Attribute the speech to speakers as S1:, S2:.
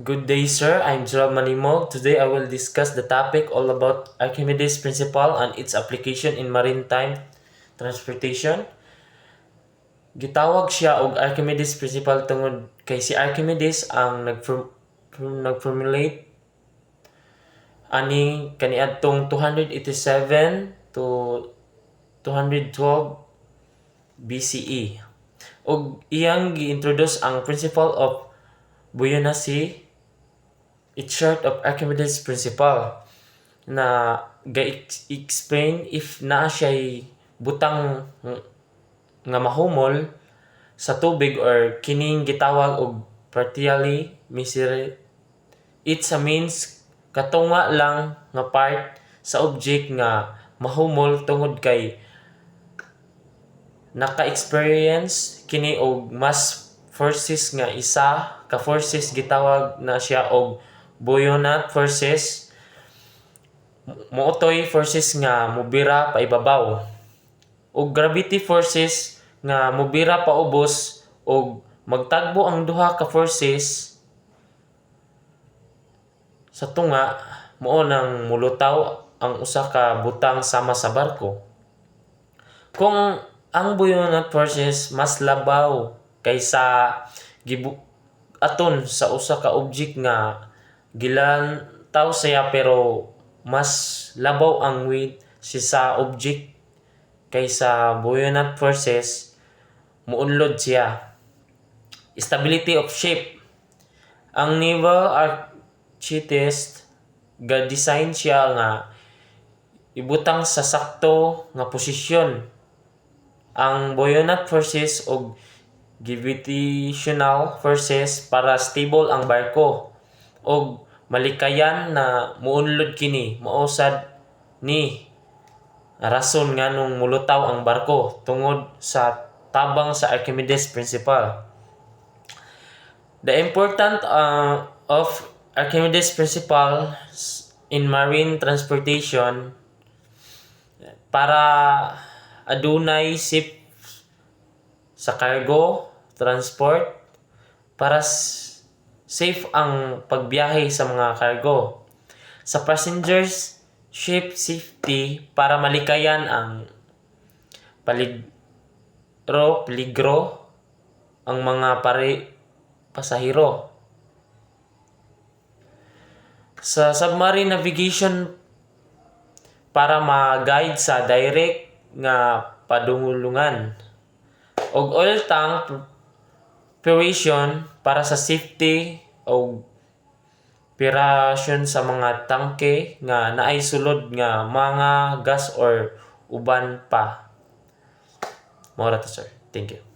S1: Good day, sir. I'm Gerald Manimog. Today I will discuss the topic all about Archimedes principle and its application in maritime transportation. Gitawag siya og Archimedes principle tungod kay si Archimedes ang nag-formulate ani kaniadtong 287 to 212 BCE. Og iyang gi-introduce ang principle of buoyancy. It's short of Archimedes principle na ga-explain if naa siya'y butang nga mahumol sa tubig or kining gitawag og partially misere. It's a means katunga lang nga part sa object nga mahumol tungod kay naka-experience kini og mas forces nga isa ka forces gitawag na siya og buoyant forces, mootoy forces nga mobira pa ibabaw, ug gravity forces nga mobira pa ubos, ug magtagbo ang duha ka forces sa tunga mao nang mulutaw ang usa ka butang sama sa barko. Kung ang buoyant forces mas labaw kaysa aton sa usa ka object nga gilantaw siya pero mas labaw ang weight sa object kaysa buoyant forces, muunlod siya. Stability of ship. Ang naval architect ga-design siya nga ibutang sa sakto nga posisyon ang buoyant forces og gravitational forces para stable ang barko og malikayan na muunlod kini. Mao sad ni rason nganong mulutaw ang barko tungod sa tabang sa Archimedes principle. The important of Archimedes principle in marine transportation para adunay safe sa cargo transport, para safe ang pagbiyahe sa mga cargo. Sa passengers ship safety, para malikayan ang peligro ang mga pasahero. Sa submarine navigation, para ma-guide sa direct nga padungulungan. Og oil tank preparation, para sa safety o operasyon sa mga tangke nga naay sulod nga mga gas or uban pa. Mao ra to, sir. Thank you.